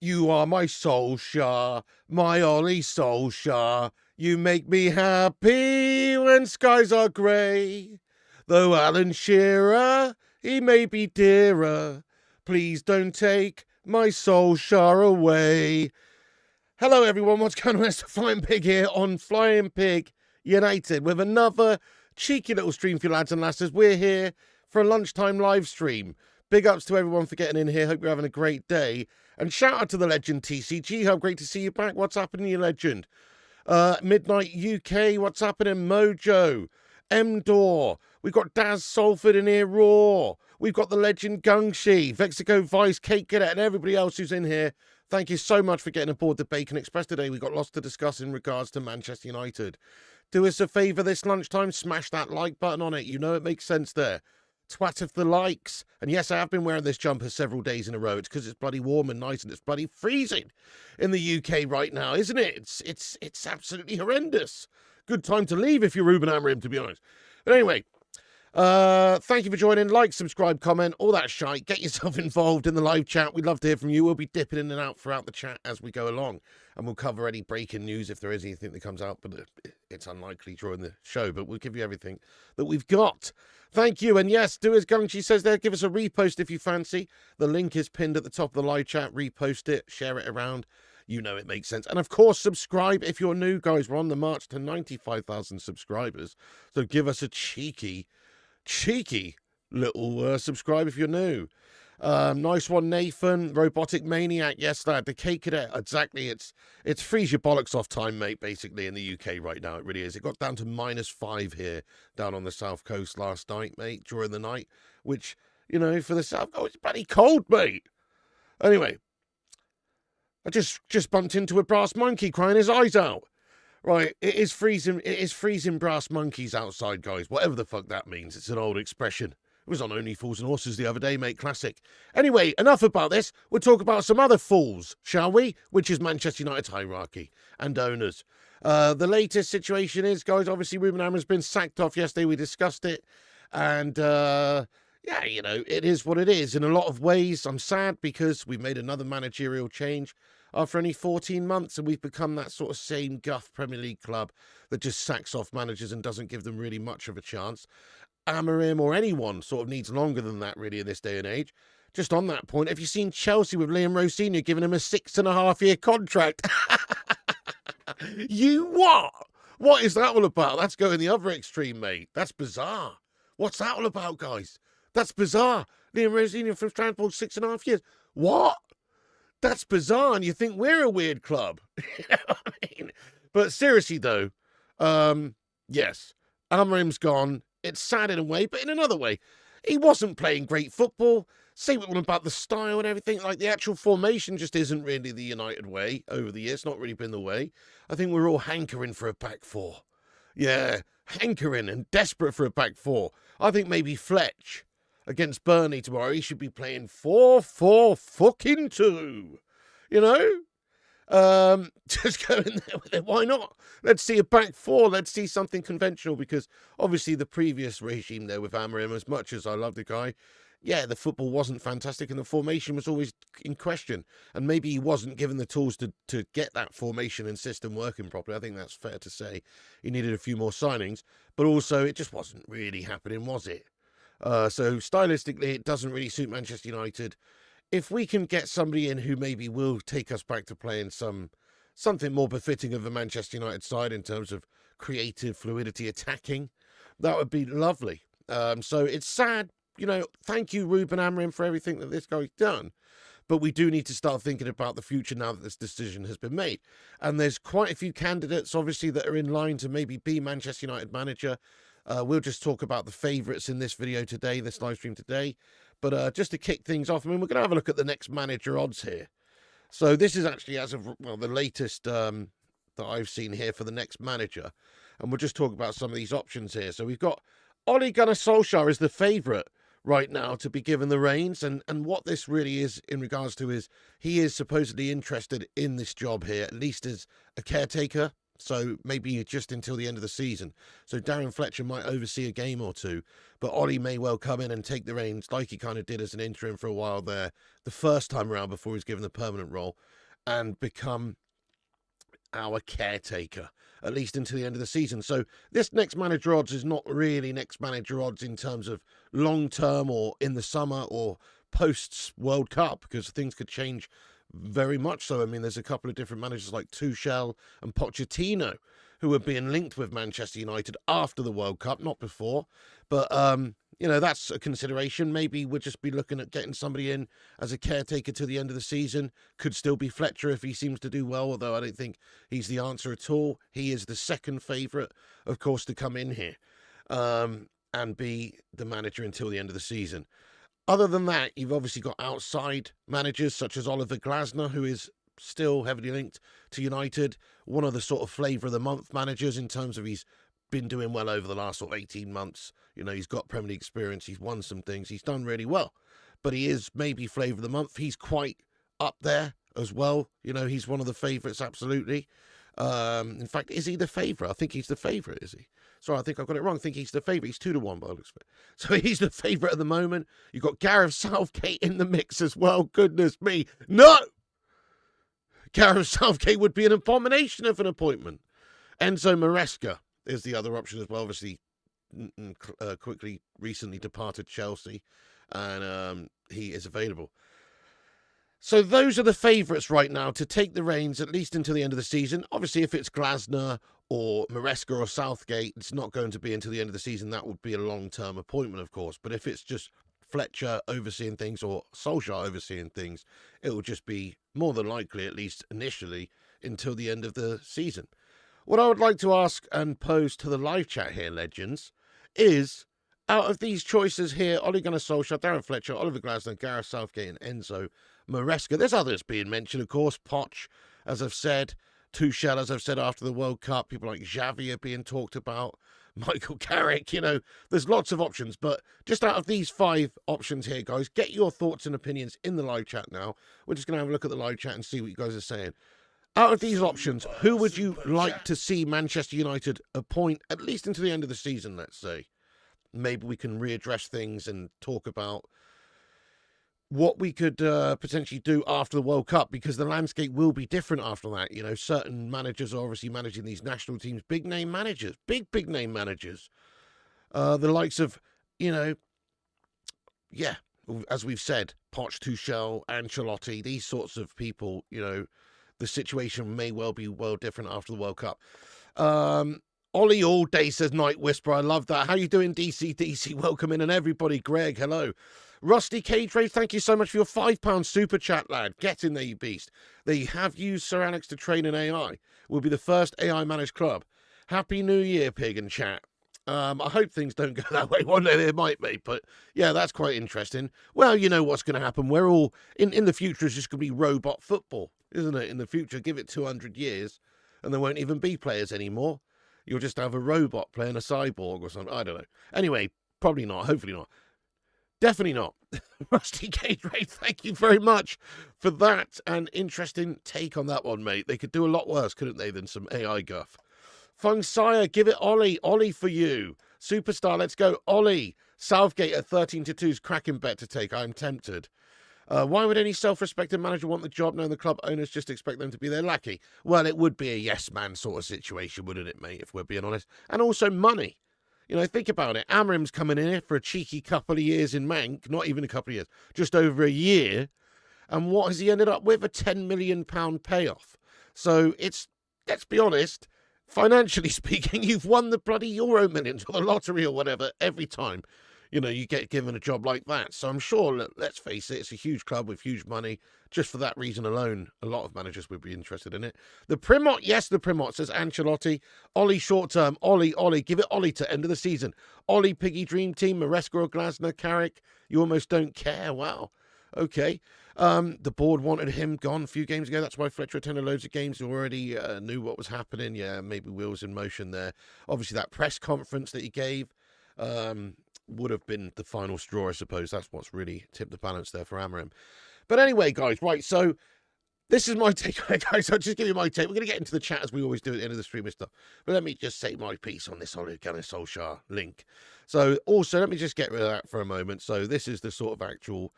You are my Solskjaer, my Ole Solskjaer. You make me happy when skies are grey. Though Alan Shearer, he may be dearer. Please don't take my Solskjaer away. Hello everyone, what's going on? It's the Flying Pig here on Flying Pig United with another cheeky little stream for you lads and lasses. We're here for a lunchtime live stream. Big ups to everyone for getting in here. Hope you're having a great day. And shout out to the legend TCG. How great to see you back. What's happening, you legend? Midnight UK. What's happening? Mojo. M-Door. We've got Daz Salford in here. Raw. We've got the legend Gungshi. Vexico Vice, Kate Cadet, and everybody else who's in here. Thank you so much for getting aboard the Bacon Express today. We've got lots to discuss in regards to Manchester United. Do us a favour this lunchtime. Smash that like button on it. You know it makes sense there. Twat of the likes. And yes, I have been wearing this jumper several days in a row. It's because it's bloody warm and nice and it's bloody freezing in the UK right now, isn't it? It's absolutely horrendous. Good time to leave if you're Ruben Amorim, to be honest. But anyway, thank you for joining. Like, subscribe, comment, all that shite. Get yourself involved in the live chat. We'd love to hear from you. We'll be dipping in and out throughout the chat as we go along. And we'll cover any breaking news if there is anything that comes out. But it's unlikely during the show. But we'll give you everything that we've got. Thank you. And yes, do as Gungshi says there. Give us a repost if you fancy. The link is pinned at the top of the live chat. Repost it. Share it around. You know it makes sense. And of course, subscribe if you're new, guys. We're on the march to 95,000 subscribers. So give us a cheeky little subscribe if you're new. Nice one, Nathan. Robotic Maniac. Yes, lad. The Cake Cadet. Exactly. It's freeze your bollocks off time, mate, basically, in the UK right now. It really is. It got down to -5 here down on the south coast last night, mate, during the night, which, you know, for the south coast, it's bloody cold, mate. Anyway, I just bumped into a brass monkey crying his eyes out. Right, it is freezing brass monkeys outside, guys. Whatever the fuck that means. It's an old expression. It was on Only Fools and Horses the other day, mate. Classic. Anyway, enough about this. We'll talk about some other fools, shall we? Which is Manchester United's hierarchy and owners. The latest situation is, guys, obviously Ruben Amorim's been sacked off yesterday. We discussed it. And, yeah, you know, it is what it is. In a lot of ways, I'm sad because we've made another managerial change after only 14 months, and we've become that sort of same guff Premier League club that just sacks off managers and doesn't give them really much of a chance. Amorim or anyone sort of needs longer than that, really, in this day and age. Just on that point, have you seen Chelsea with Liam Rowe Sr. giving him a 6.5-year contract? You what? What is that all about? That's going the other extreme, mate. That's bizarre. What's that all about, guys? That's bizarre. Liam Rowe Sr. from Strasbourg, 6.5 years. What? That's bizarre, and you think we're a weird club. You know what I mean? But seriously, though, yes, Amorim's gone. It's sad in a way, but in another way, he wasn't playing great football. Say what about the style and everything. Like, the actual formation just isn't really the United way over the years. It's not really been the way. I think we're all hankering for a back four. Yeah, hankering and desperate for a back four. I think maybe Fletch against Burnley tomorrow, he should be playing 4-4-2. You know? Just go in there with it. Why not? Let's see a back four. Let's see something conventional, because obviously the previous regime there with Amorim, as much as I love the guy, yeah, the football wasn't fantastic and the formation was always in question. And maybe he wasn't given the tools to get that formation and system working properly. I think that's fair to say. He needed a few more signings, but also it just wasn't really happening, was it? So stylistically, it doesn't really suit Manchester United. If we can get somebody in who maybe will take us back to playing some something more befitting of the Manchester United side in terms of creative fluidity attacking. That would be lovely. So it's sad, thank you, Ruben Amorim, for everything that this guy's done. But we do need to start thinking about the future now that this decision has been made. And there's quite a few candidates, obviously, that are in line to maybe be Manchester United manager. We'll just talk about the favourites in this video today, this live stream today. But just to kick things off, we're going to have a look at the next manager odds here. So this is actually as of the latest that I've seen here for the next manager. And we'll just talk about some of these options here. So we've got Ole Gunnar Solskjaer is the favourite right now to be given the reins, and what this really is in regards to is he is supposedly interested in this job here, at least as a caretaker, so maybe just until the end of the season. So Darren Fletcher might oversee a game or two, but Ole may well come in and take the reins like he kind of did as an interim for a while there, the first time around before he was given the permanent role, and become our caretaker, at least until the end of the season. So this next manager odds is not really next manager odds in terms of long term or in the summer or post World Cup, because things could change very much so. I mean, there's a couple of different managers like Tuchel and Pochettino who are being linked with Manchester United after the World Cup, not before. But that's a consideration. Maybe we'll just be looking at getting somebody in as a caretaker to the end of the season. Could still be Fletcher if he seems to do well, although I don't think he's the answer at all. He is the second favourite, of course, to come in here and be the manager until the end of the season. Other than that, you've obviously got outside managers such as Ole Glasner, who is still heavily linked to United. One of the sort of flavour of the month managers in terms of he's been doing well over the last sort of 18 months. He's got Premier League experience. He's won some things. He's done really well. But he is maybe flavour of the month. He's quite up there as well. He's one of the favourites, absolutely. In fact, is he the favourite? I think he's the favourite, is he? Sorry, I think I've got it wrong. I think he's the favourite. He's 2-1 by the looks of it. So he's the favourite at the moment. You've got Gareth Southgate in the mix as well. Goodness me. No! Gareth Southgate would be an abomination of an appointment. Enzo Maresca is the other option as well. Obviously, quickly recently departed Chelsea, and he is available. So those are the favourites right now to take the reins, at least until the end of the season. Obviously, if it's Glasner or Maresca or Southgate, it's not going to be until the end of the season. That would be a long-term appointment, of course. But if it's just Fletcher overseeing things or Solskjaer overseeing things, it will just be more than likely, at least initially, until the end of the season. What I would like to ask and pose to the live chat here, legends, is out of these choices here, Ole Gunnar Solskjaer, Darren Fletcher, Oliver Glasner, Gareth Southgate and Enzo Maresca. There's others being mentioned, of course. Poch, as I've said. Tuchel, as I've said, after the World Cup. People like Xavi are being talked about. Michael Carrick, there's lots of options. But just out of these 5 options here, guys, get your thoughts and opinions in the live chat now. We're just going to have a look at the live chat and see what you guys are saying. Out of these options, who would you like to see Manchester United appoint, at least into the end of the season, let's say? Maybe we can readdress things and talk about what we could potentially do after the World Cup, because the landscape will be different after that. Certain managers are obviously managing these national teams, big name managers, big name managers. The likes of, as we've said, Poch, Tuchel, Ancelotti, these sorts of people, the situation may well be different after the World Cup. Ollie all day says Night Whisperer. I love that. How you doing, DC? Welcome in, and everybody. Greg, hello. Rusty Cage Race, thank you so much for your £5 super chat, lad. Get in there, you beast. They have used Sir Alex to train an AI. We'll be the first AI managed club. Happy New Year, pig and chat. I hope things don't go that way. One day they might be, but yeah, that's quite interesting. Well, you know what's going to happen. We're all in the future. It's just going to be robot football, isn't it? In the future, give it 200 years, and there won't even be players anymore. You'll just have a robot playing a cyborg or something. I don't know. Anyway, probably not. Hopefully not. Definitely not. Rusty Cage Ray, thank you very much for that. An interesting take on that one, mate. They could do a lot worse, couldn't they, than some AI guff. Fung Sire, give it Ollie. Ollie for you. Superstar, let's go. Ollie. Southgate at 13-2 is cracking bet to take. I'm tempted. Why would any self-respecting manager want the job knowing the club owners just expect them to be their lackey? Well, it would be a yes-man sort of situation, wouldn't it, mate, if we're being honest? And also money. Think about it. Amorim's coming in here for a cheeky couple of years in Mank. Not even a couple of years. Just over a year. And what has he ended up with? A £10 million payoff. So let's be honest, financially speaking, you've won the bloody Euro Millions or the lottery or whatever every time, you get given a job like that. So I'm sure, let's face it, it's a huge club with huge money. Just for that reason alone, a lot of managers would be interested in it. The Primot, yes, the Primot, says Ancelotti. Ollie short term. Ollie, give it Ollie to end of the season. Ollie, Piggy Dream Team, Maresca or Glasner, Carrick. You almost don't care. Wow. Okay. The board wanted him gone a few games ago. That's why Fletcher attended loads of games. He already knew what was happening. Yeah, maybe wheels in motion there. Obviously, that press conference that he gave would have been the final straw, I suppose. That's what's really tipped the balance there for Amorim. But anyway, guys, right, so this is my take, guys. I'll just give you my take. We're going to get into the chat as we always do at the end of the stream and stuff. But let me just say my piece on this Ole Gunnar Solskjaer link. So also, let me just get rid of that for a moment. So this is the sort of actual,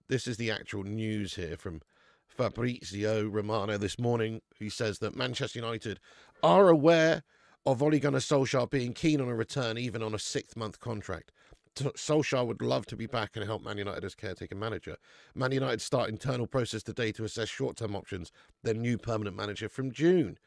this is the actual news here from Fabrizio Romano this morning, who says that Manchester United are aware of Ole Gunnar Solskjaer being keen on a return, even on a 6-month contract. Solskjaer would love to be back and help Man United as caretaker manager. Man United start internal process today to assess short-term options, then new permanent manager from June.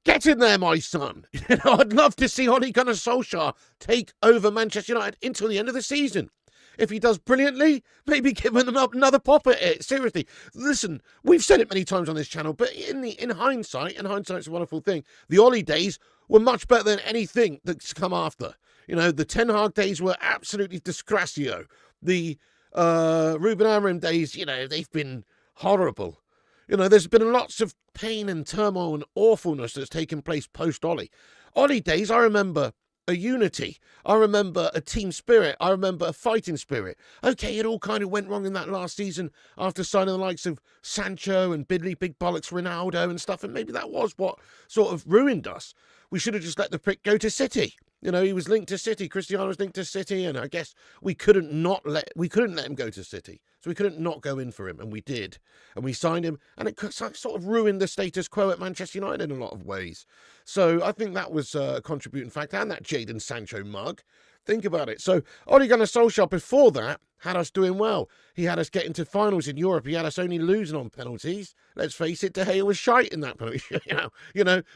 Get in there, my son. I'd love to see Ole Gunnar Solskjaer take over Manchester United until the end of the season. If he does brilliantly, maybe give him another pop at it. Seriously, listen, we've said it many times on this channel, but in hindsight, and hindsight's a wonderful thing, the Ole days were much better than anything that's come after. The Ten Hag days were absolutely disgraccio. The Ruben Amorim days, they've been horrible. There's been lots of pain and turmoil and awfulness that's taken place post-Ole. Ole days, I remember a unity. I remember a team spirit. I remember a fighting spirit. Okay, it all kind of went wrong in that last season after signing the likes of Sancho and Bidley, Big Bollocks, Ronaldo and stuff, and maybe that was what sort of ruined us. We should have just let the prick go to City. He was linked to City. Cristiano was linked to City, and I guess we couldn't let him go to City. So we couldn't not go in for him, and we did. And we signed him, and it sort of ruined the status quo at Manchester United in a lot of ways. So I think that was a contributing factor, and that Jadon Sancho mug. Think about it. So Ole Gunnar Solskjaer before that had us doing well. He had us getting to finals in Europe. He had us only losing on penalties. Let's face it, De Gea was shite in that penalty.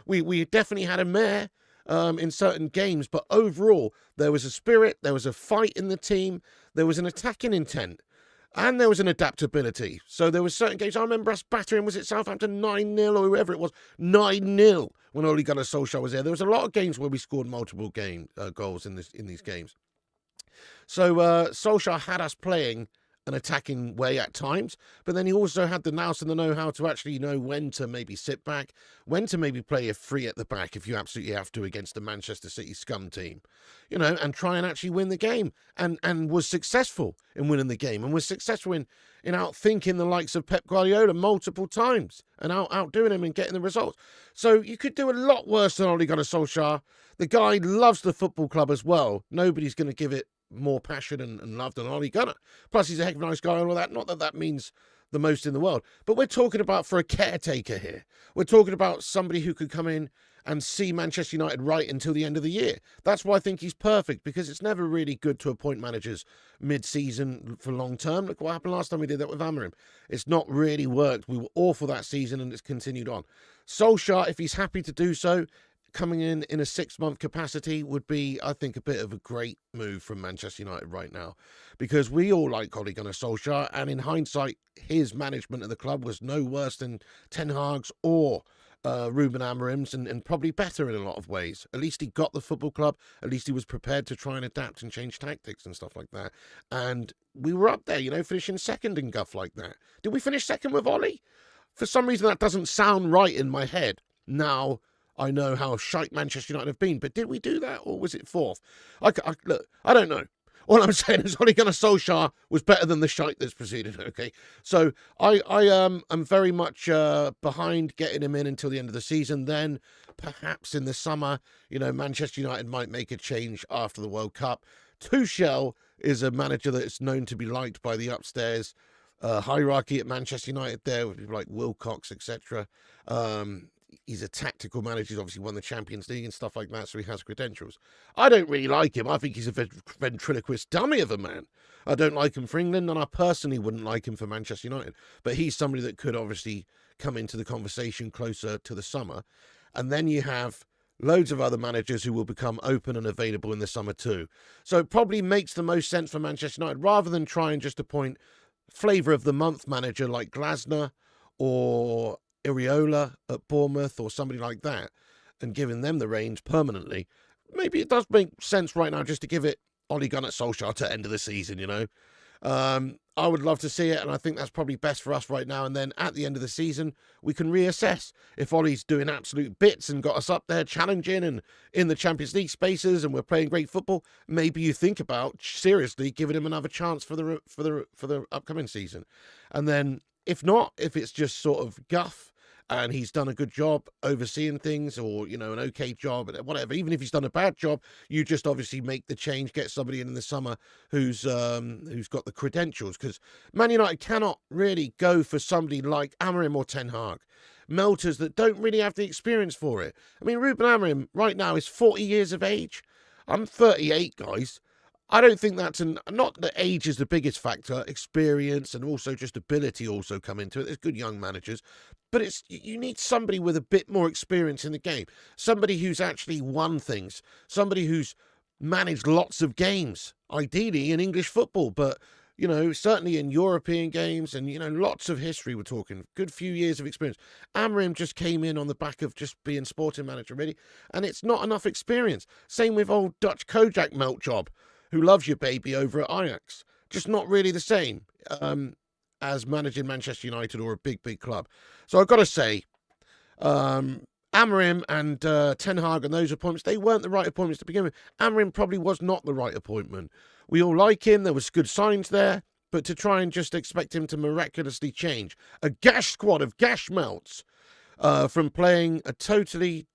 We definitely had a mare in certain games, but overall there was a spirit, there was a fight in the team, there was an attacking intent, and there was an adaptability. So there were certain games, I remember us battering, was it Southampton 9-0 or whoever it was, 9-0 when Ole Gunnar Solskjaer was there. There was a lot of games where we scored multiple goals in these games. So Solskjaer had us playing an attacking way at times, but then he also had the nous and the know-how to actually know when to maybe sit back, when to maybe play a free at the back if you absolutely have to against the Manchester City scum team, and try and actually win the game, and was successful in winning the game, and was successful in outthinking the likes of Pep Guardiola multiple times and outdoing him and getting the results. So you could do a lot worse than Ole Gunnar Solskjaer. The guy loves the football club as well. Nobody's going to give it more passion and love than Ole Gunnar. Plus, he's a heck of a nice guy and all that. Not that that means the most in the world, but we're talking about for a caretaker here. We're talking about somebody who could come in and see Manchester United right until the end of the year. That's why I think he's perfect, because it's never really good to appoint managers mid-season for long term. Look what happened last time we did that with Amorim. It's not really worked. We were awful that season and it's continued on. Solskjaer, if he's happy to do so, coming in a 6-month capacity would be, I think, a bit of a great move from Manchester United right now, because we all like Ole Gunnar Solskjaer, and in hindsight, his management of the club was no worse than Ten Hag's or Ruben Amorim's, and probably better in a lot of ways. At least he got the football club. At least he was prepared to try and adapt and change tactics and stuff like that. And we were up there, finishing second in guff like that. Did we finish second with Ole? For some reason, that doesn't sound right in my head. Now, I know how shite Manchester United have been, but did we do that, or was it fourth? Look, I don't know. All I'm saying is Ole Gunnar Solskjaer was better than the shite that's preceded, okay? So I am very much behind getting him in until the end of the season. Then perhaps in the summer, Manchester United might make a change after the World Cup. Tuchel is a manager that's known to be liked by the upstairs hierarchy at Manchester United there, with people like Wilcox, etc. he's a tactical manager. He's obviously won the Champions League and stuff like that, so he has credentials. I don't really like him. I think he's a ventriloquist dummy of a man. I don't like him for England, and I personally wouldn't like him for Manchester United. But he's somebody that could obviously come into the conversation closer to the summer. And then you have loads of other managers who will become open and available in the summer too. So it probably makes the most sense for Manchester United, rather than try and just appoint flavour of the month manager like Glasner or Iriola at Bournemouth or somebody like that, and giving them the reins permanently. Maybe it does make sense right now just to give it Ole Gunnar Solskjaer to end of the season, you know. I would love to see it, and I think that's probably best for us right now. And then at the end of the season, we can reassess. If Ole's doing absolute bits and got us up there challenging and in the Champions League spaces, and we're playing great football, maybe you think about seriously giving him another chance for the upcoming season. And then if not, if it's just sort of guff, and he's done a good job overseeing things, or, you know, an okay job, whatever. Even if he's done a bad job, you just obviously make the change, get somebody in the summer who's got the credentials. Because Man United cannot really go for somebody like Amorim or Ten Hag, melters that don't really have the experience for it. I mean, Ruben Amorim right now is 40 years of age. I'm 38, guys. I don't think that's not that age is the biggest factor. Experience and also just ability also come into it. There's good young managers, but you need somebody with a bit more experience in the game. Somebody who's actually won things. Somebody who's managed lots of games, ideally in English football, but, you know, certainly in European games, and, you know, lots of history. We're talking good few years of experience. Amorim just came in on the back of just being sporting manager, really, and it's not enough experience. Same with old Dutch Kojak Meltjob, who loves your baby over at Ajax. Just not really the same as managing Manchester United or a big, big club. So I've got to say, Amorim and Ten Hag and those appointments, they weren't the right appointments to begin with. Amorim probably was not the right appointment. We all like him. There was good signs there. But to try and just expect him to miraculously change a gash squad of gash melts from playing a totally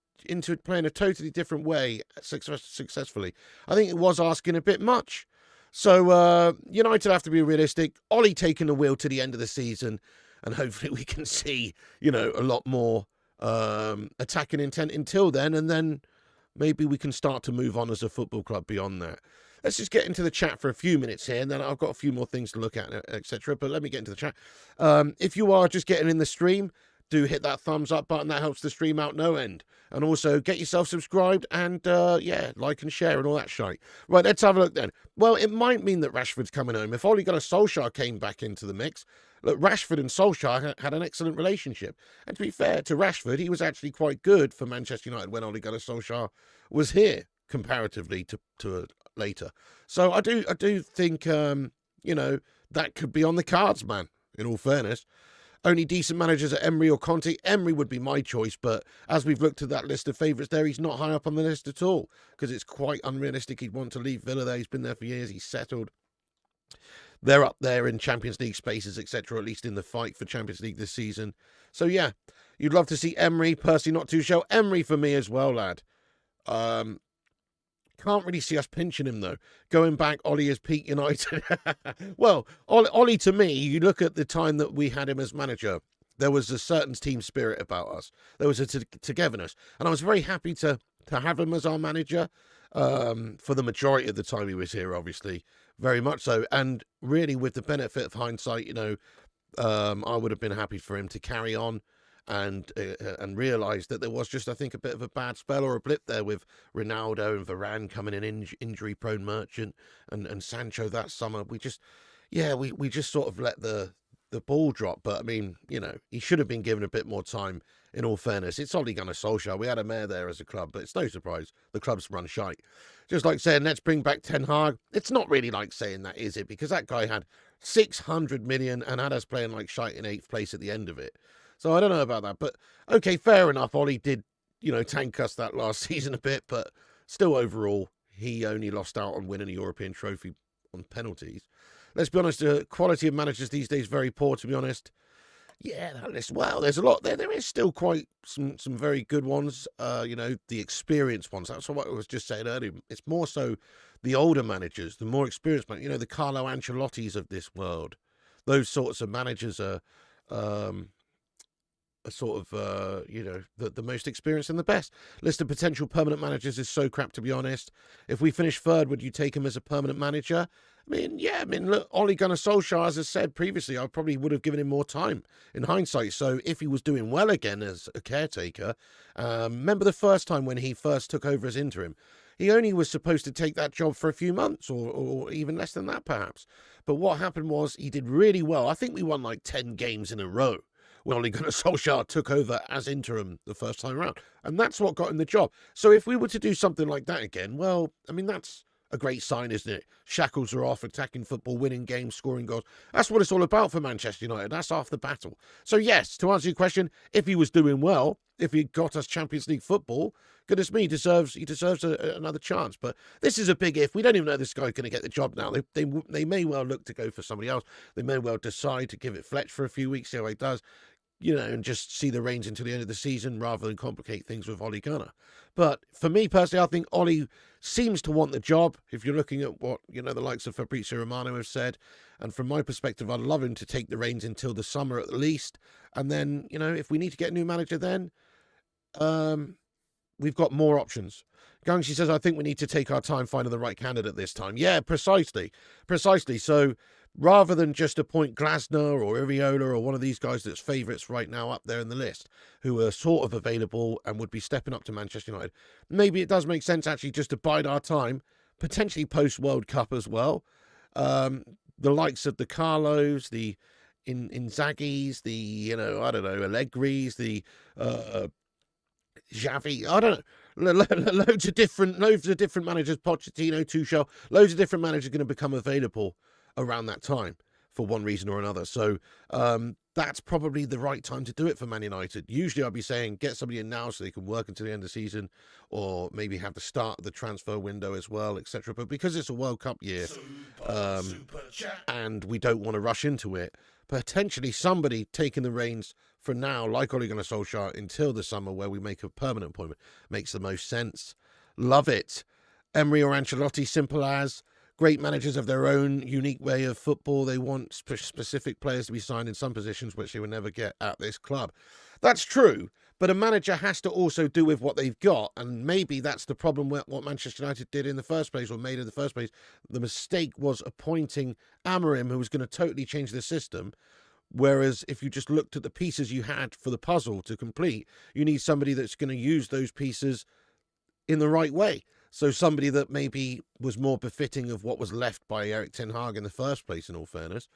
different way successfully, I think it was asking a bit much. So United have to be realistic. Ole taking the wheel to the end of the season, and hopefully we can see, you know, a lot more attacking intent until then, and then maybe we can start to move on as a football club beyond that. Let's just get into the chat for a few minutes here, and then I've got a few more things to look at, etc. But let me get into the chat. If you are just getting in the stream, do hit that thumbs up button. That helps the stream out no end. And also get yourself subscribed and, like and share and all that shite. Right, let's have a look then. Well, it might mean that Rashford's coming home. If Ole Gunnar Solskjaer came back into the mix, look, Rashford and Solskjaer had an excellent relationship. And to be fair to Rashford, he was actually quite good for Manchester United when Ole Gunnar Solskjaer was here, comparatively to later. So I do think, that could be on the cards, man, in all fairness. Only decent managers are Emery or Conte. Emery would be my choice, but as we've looked at that list of favourites there, he's not high up on the list at all, because it's quite unrealistic he'd want to leave Villa there. He's been there for years. He's settled. They're up there in Champions League spaces, etc., at least in the fight for Champions League this season. So, yeah, you'd love to see Emery. Personally, not too sure. Emery for me as well, lad. Can't really see us pinching him, though. Going back, Ole is peak United. Well, Ole, to me, you look at the time that we had him as manager, there was a certain team spirit about us. There was a togetherness. And I was very happy to have him as our manager for the majority of the time he was here, obviously. Very much so. And really, with the benefit of hindsight, I would have been happy for him to carry on and realise that there was just, I think, a bit of a bad spell or a blip there with Ronaldo and Varane coming in injury-prone Merchant and Sancho that summer. We just sort of let the ball drop. But, I mean, he should have been given a bit more time, in all fairness. It's Ole Gunnar Solskjaer. We had a mayor there as a club, but it's no surprise the club's run shite. Just like saying, let's bring back Ten Hag. It's not really like saying that, is it? Because that guy had 600 million and had us playing like shite in 8th place at the end of it. So I don't know about that, but okay, fair enough. Ole did, tank us that last season a bit, but still overall, he only lost out on winning a European trophy on penalties. Let's be honest, the quality of managers these days very poor, to be honest. Yeah, that list, well, there's a lot there. There is still quite some very good ones, the experienced ones. That's what I was just saying earlier. It's more so the older managers, the more experienced managers, the Carlo Ancelottis of this world. Those sorts of managers are a sort of, the most experienced and the best. List of potential permanent managers is so crap, to be honest. If we finish third, would you take him as a permanent manager? Look, Ole Gunnar Solskjaer, as I said previously, I probably would have given him more time in hindsight. So if he was doing well again as a caretaker, remember the first time when he first took over as interim, he only was supposed to take that job for a few months or even less than that, perhaps. But what happened was he did really well. I think we won like 10 games in a row when Ole Gunnar Solskjaer took over as interim the first time around. And that's what got him the job. So if we were to do something like that again, well, that's a great sign, isn't it? Shackles are off, attacking football, winning games, scoring goals. That's what it's all about for Manchester United. That's half the battle. So yes, to answer your question, if he was doing well, if he got us Champions League football, goodness me, he deserves another chance. But this is a big if. We don't even know this guy's going to get the job now. They may well look to go for somebody else. They may well decide to give it Fletch for a few weeks, see how he does, and just see the reins until the end of the season rather than complicate things with Ole Gunnar. But for me personally, I think Ole seems to want the job. If you're looking at what, the likes of Fabrizio Romano have said, and from my perspective, I'd love him to take the reins until the summer at least. And then, if we need to get a new manager then, we've got more options. Gangshi says, I think we need to take our time finding the right candidate this time. Yeah, precisely. So rather than just appoint Glasner or Iriola or one of these guys that's favourites right now up there in the list, who are sort of available and would be stepping up to Manchester United, maybe it does make sense actually just to bide our time, potentially post-World Cup as well. The likes of the Carlos, the Inzagis, the, Allegri's, the Xavi, I don't know, loads of different managers, Pochettino, Tuchel, loads of different managers are going to become available around that time for one reason or another. So that's probably the right time to do it for Man United. Usually I'd be saying get somebody in now so they can work until the end of the season, or maybe have the start of the transfer window as well, etc. But because it's a World Cup year, and we don't want to rush into it, potentially somebody taking the reins for now, like Ole Gunnar Solskjaer, until the summer where we make a permanent appointment, makes the most sense. Love it. Emery or Ancelotti, simple as. Great managers have their own unique way of football. They want specific players to be signed in some positions which they will never get at this club. That's true, but a manager has to also do with what they've got, and maybe that's the problem with what Manchester United did in the first place, or made in the first place. The mistake was appointing Amorim, who was going to totally change the system, whereas if you just looked at the pieces you had for the puzzle to complete, you need somebody that's going to use those pieces in the right way. So somebody that maybe was more befitting of what was left by Erik ten Hag in the first place, in all fairness.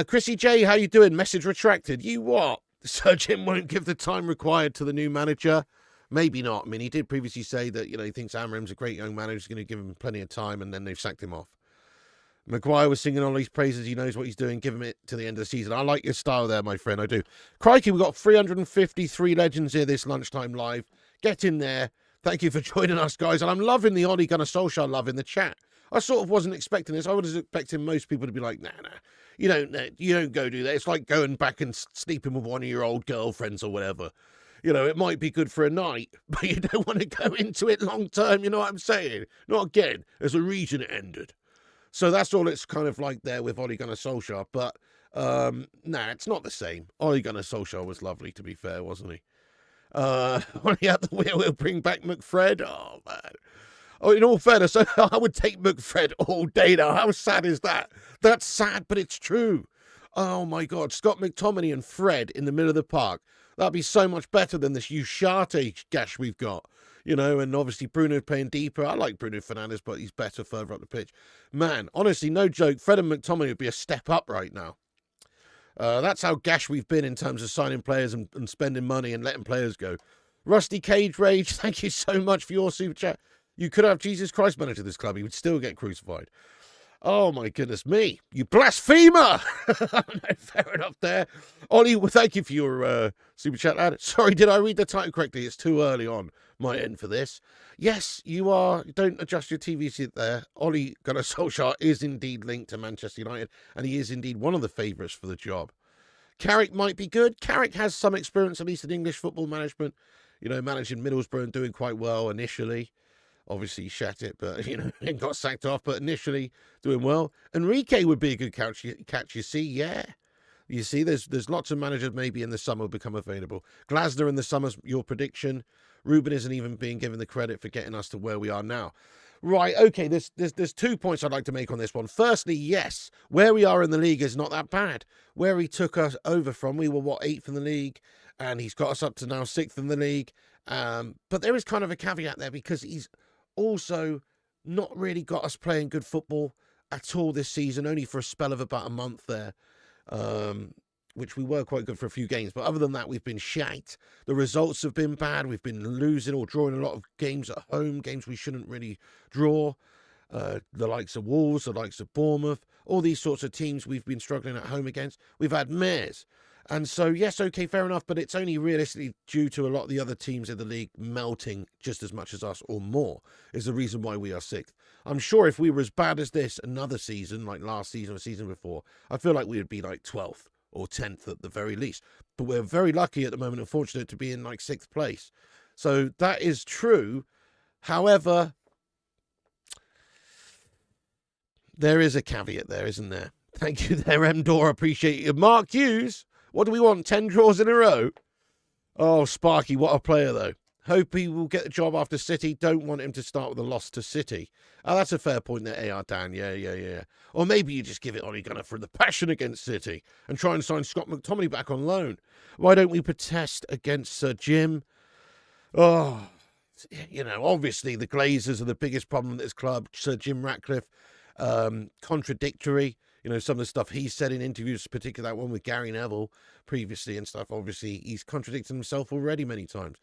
Chrissy J, how you doing? Message retracted. You what? Sir Jim won't give the time required to the new manager? Maybe not. He did previously say that, he thinks Amorim's a great young manager, he's going to give him plenty of time, and then they've sacked him off. Maguire was singing all these praises. He knows what he's doing. Give him it to the end of the season. I like your style there, my friend. I do. Crikey, we've got 353 legends here this lunchtime live. Get in there. Thank you for joining us, guys. And I'm loving the Ole Gunnar Solskjaer love in the chat. I sort of wasn't expecting this. I was expecting most people to be like, nah. You don't go do that. It's like going back and sleeping with one of your old girlfriends or whatever. It might be good for a night, but you don't want to go into it long term. You know what I'm saying? Not again. There's a reason it ended. So that's all it's kind of like there with Ole Gunnar Solskjaer. But, it's not the same. Ole Gunnar Solskjaer was lovely, to be fair, wasn't he? When he had the wheel, we'll bring back McFred. Oh, man. Oh, in all fairness, I would take McFred all day now. How sad is that? That's sad, but it's true. Oh, my God. Scott McTominay and Fred in the middle of the park. That'd be so much better than this Ugarte gash we've got. And obviously Bruno playing deeper. I like Bruno Fernandes, but he's better further up the pitch. Man, honestly, no joke. Fred and McTominay would be a step up right now. That's how gash we've been in terms of signing players and spending money and letting players go. Rusty Cage Rage, thank you so much for your super chat. You could have Jesus Christ manager this club. He would still get crucified. Oh, my goodness me. You blasphemer! No, fair enough there. Ollie, well, thank you for your super chat, lad. Sorry, did I read the title correctly? It's too early on my end for this. Yes, you are. Don't adjust your TV seat there. Ole Gunnar Solskjaer is indeed linked to Manchester United, and he is indeed one of the favourites for the job. Carrick might be good. Carrick has some experience, at least in English football management. Managing Middlesbrough and doing quite well initially. Obviously, he shat it, but, and got sacked off, but initially doing well. Enrique would be a good catch, you see, yeah. You see, there's lots of managers maybe in the summer will become available. Glasner in the summer's your prediction. Ruben isn't even being given the credit for getting us to where we are now. Right, okay, there's 2 points I'd like to make on this one. Firstly, yes, where we are in the league is not that bad. Where he took us over from, we were, 8th in the league, and he's got us up to now 6th in the league. But there is kind of a caveat there because he's also not really got us playing good football at all this season, only for a spell of about a month there, which we were quite good for a few games. But other than that, we've been shite. The results have been bad. We've been losing or drawing a lot of games at home, games we shouldn't really draw. The likes of Wolves, the likes of Bournemouth, all these sorts of teams we've been struggling at home against. We've had mares. And so, yes, okay, fair enough, but it's only realistically due to a lot of the other teams in the league melting just as much as us or more is the reason why we are 6th. I'm sure if we were as bad as this another season, like last season or season before, I feel like we would be like 12th or 10th at the very least. But we're very lucky at the moment and fortunate to be in like 6th place. So that is true. However, there is a caveat there, isn't there? Thank you there, M-Dor. Appreciate you. Mark Hughes. What do we want? 10 draws in a row? Oh, Sparky, what a player, though. Hope he will get the job after City. Don't want him to start with a loss to City. Oh, that's a fair point there, AR Dan. Yeah. Or maybe you just give it Ole Gunnar for the passion against City and try and sign Scott McTominay back on loan. Why don't we protest against Sir Jim? Oh, obviously the Glazers are the biggest problem at this club. Sir Jim Ratcliffe, contradictory. Some of the stuff he said in interviews, particularly that one with Gary Neville previously and stuff. Obviously, he's contradicted himself already many times.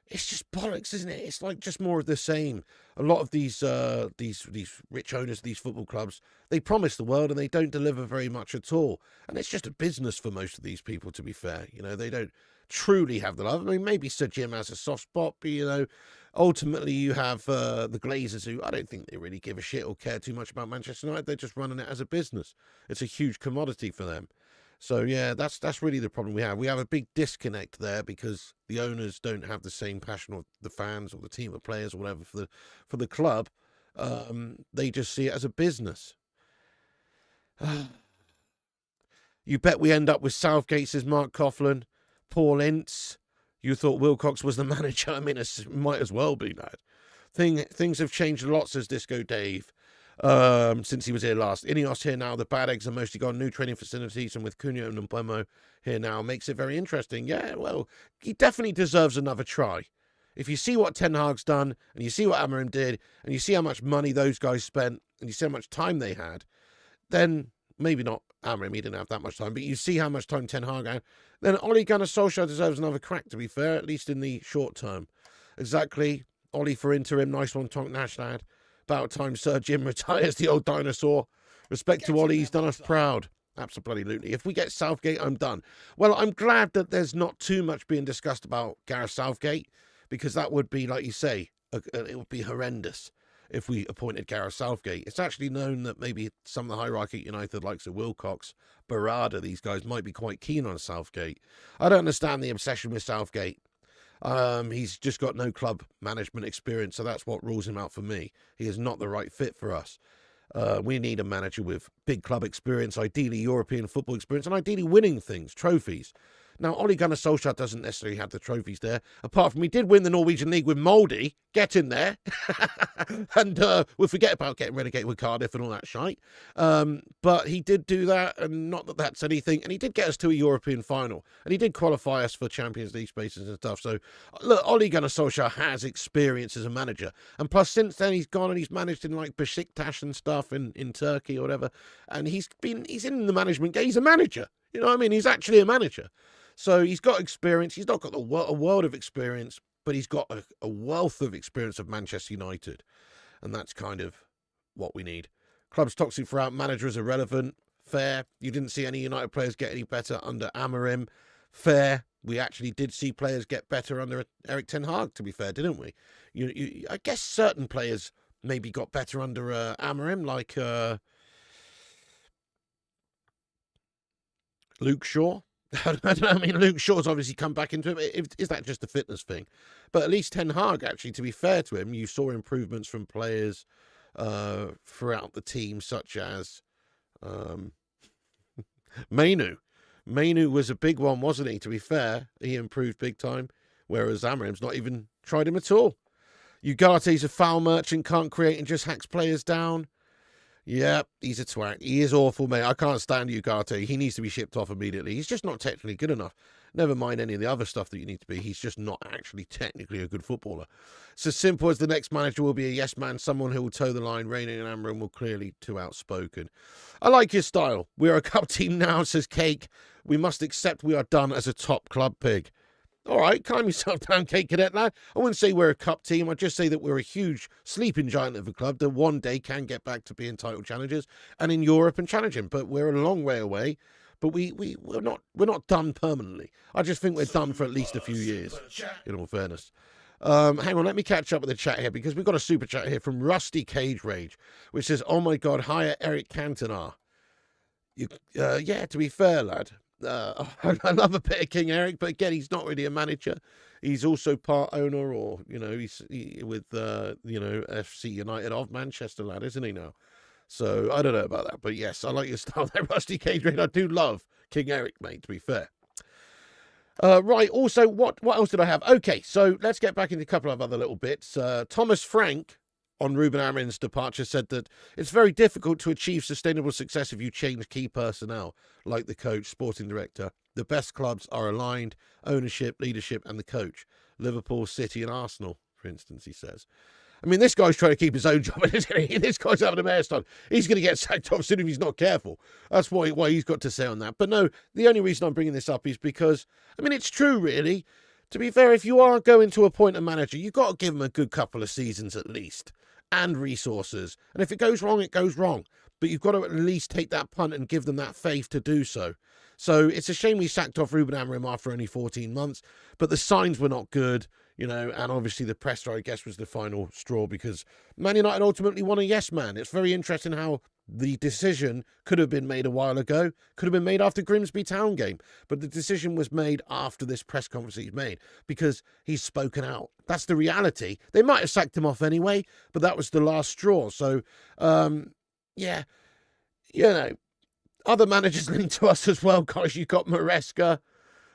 It's just bollocks, isn't it? It's like just more of the same. A lot of these rich owners of these football clubs, they promise the world and they don't deliver very much at all. And it's just a business for most of these people, to be fair. They don't truly have the love. I mean, maybe Sir Jim has a soft spot, but, ultimately you have the Glazers who I don't think they really give a shit or care too much about Manchester United. They're just running it as a business. It's a huge commodity for them. So, yeah, that's really the problem we have. We have a big disconnect there because the owners don't have the same passion of the fans or the team of players or whatever for the club. They just see it as a business. You bet we end up with Southgate, says Mark Coughlin. Paul Ince. You thought Wilcox was the manager. I mean, it might as well be that. Things have changed a lot, says Disco Dave, since he was here last. Ineos here now. The bad eggs are mostly gone. New training facilities, and with Cunha and Mbemo here now makes it very interesting. Yeah, well, he definitely deserves another try. If you see what Ten Hag's done, and you see what Amorim did, and you see how much money those guys spent, and you see how much time they had, then maybe not Amorim, he didn't have that much time, but you see how much time Ten Hag had, then Ole Gunnar Solskjaer deserves another crack, to be fair, at least in the short term. Exactly. Ole for interim. Nice one, Tonk Nashdad. About time Sir Jim retires, the old dinosaur. Respect to Ole, he's done us proud. Absolutely. If we get Southgate, I'm done. Well, I'm glad that there's not too much being discussed about Gareth Southgate, because that would be, like you say, it would be horrendous if we appointed Gareth Southgate. It's actually known that maybe some of the hierarchy at United, likes of Wilcox, Barada, these guys might be quite keen on Southgate. I don't understand the obsession with Southgate. He's just got no club management experience, so that's what rules him out for me. He is not the right fit for us. We need a manager with big club experience, ideally European football experience, and ideally winning things, trophies. Now, Ole Gunnar Solskjaer doesn't necessarily have the trophies there, apart from he did win the Norwegian League with Molde. Get in there. And we'll forget about getting relegated with Cardiff and all that shite. But he did do that, and not that that's anything. And he did get us to a European final. And he did qualify us for Champions League spaces and stuff. So, look, Ole Gunnar Solskjaer has experience as a manager. And plus, since then, he's gone and he's managed in, like, Besiktas and stuff in Turkey or whatever. And he's in the management game. He's a manager. You know what I mean? He's actually a manager. So he's got experience. He's not got a world of experience, but he's got a wealth of experience of Manchester United. And that's kind of what we need. Club's toxic throughout. Manager is irrelevant. Fair. You didn't see any United players get any better under Amorim. Fair. We actually did see players get better under Erik Ten Hag, to be fair, didn't we? I guess certain players maybe got better under Amorim, like Luke Shaw. I don't know. I mean, Luke Shaw's obviously come back into it. Is that just a fitness thing? But at least Ten Hag, actually, to be fair to him, you saw improvements from players throughout the team, such as Mainu. Mainu was a big one, wasn't he? To be fair, he improved big time, whereas Amorim's not even tried him at all. Ugarte's a foul merchant, can't create and just hacks players down. Yeah, he's a twat. He is awful, mate. I can't stand Ugarte. He needs to be shipped off immediately. He's just not technically good enough. Never mind any of the other stuff that you need to be. He's just not actually technically a good footballer. It's as simple as the next manager will be a yes man, someone who will toe the line. Raining and Amorim will clearly too outspoken. I like his style. We're a cup team now, says Cake. We must accept we are done as a top club pig. All right, calm yourself down, Cake Cadet lad. I wouldn't say we're a cup team. I'd just say that we're a huge sleeping giant of a club that one day can get back to being title challengers and in Europe and challenging. But we're a long way away. But we're not done permanently. I just think we're done for at least a few years, in all fairness. Hang on, let me catch up with the chat here because we've got a super chat here from Rusty Cage Rage, which says, "Oh my God, hire Eric Cantona." Yeah, to be fair, lad. I love a bit of King Eric, but again, he's not really a manager. He's also part owner, or he's with FC United of Manchester, lad, isn't he now? So I don't know about that, but yes, I like your style there, Rusty Cage. I do love King Eric, mate. To be fair. Right. Also, what else did I have? Okay, so let's get back into a couple of other little bits. Thomas Frank on Ruben Amorim's departure said that it's very difficult to achieve sustainable success if you change key personnel, like the coach, sporting director. The best clubs are aligned, ownership, leadership, and the coach. Liverpool, City, and Arsenal, for instance, he says. I mean, this guy's trying to keep his own job, isn't he? This guy's having a mare's time. He's going to get sacked off soon if he's not careful. That's why he's got to say on that. But no, the only reason I'm bringing this up is because, I mean, it's true, really. To be fair, if you are going to appoint a manager, you've got to give him a good couple of seasons at least, and resources. And if it goes wrong, it goes wrong. But you've got to at least take that punt and give them that faith to do so. So it's a shame we sacked off Ruben Amorim after only 14 months, but the signs were not good, and obviously the presser, I guess, was the final straw because Man United ultimately won a yes man. It's very interesting how the decision could have been made a while ago, could have been made after Grimsby Town game, but the decision was made after this press conference he's made because he's spoken out. That's the reality. They might have sacked him off anyway, but that was the last straw. So, yeah, other managers linked to us as well, guys. You've got Maresca.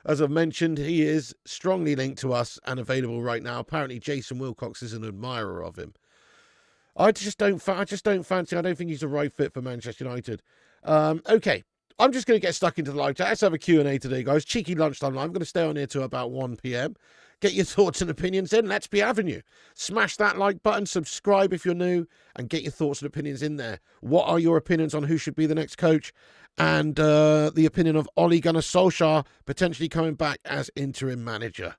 As I've mentioned, he is strongly linked to us and available right now. Apparently, Jason Wilcox is an admirer of him. I just don't fancy. I don't think he's the right fit for Manchester United. Okay, I'm just going to get stuck into the live chat. Let's have a Q&A today, guys. Cheeky lunchtime live. I'm going to stay on here till about 1 p.m. Get your thoughts and opinions in. Let's be having you. Smash that like button, subscribe if you're new, and get your thoughts and opinions in there. What are your opinions on who should be the next coach? And the opinion of Ole Gunnar Solskjaer potentially coming back as interim manager.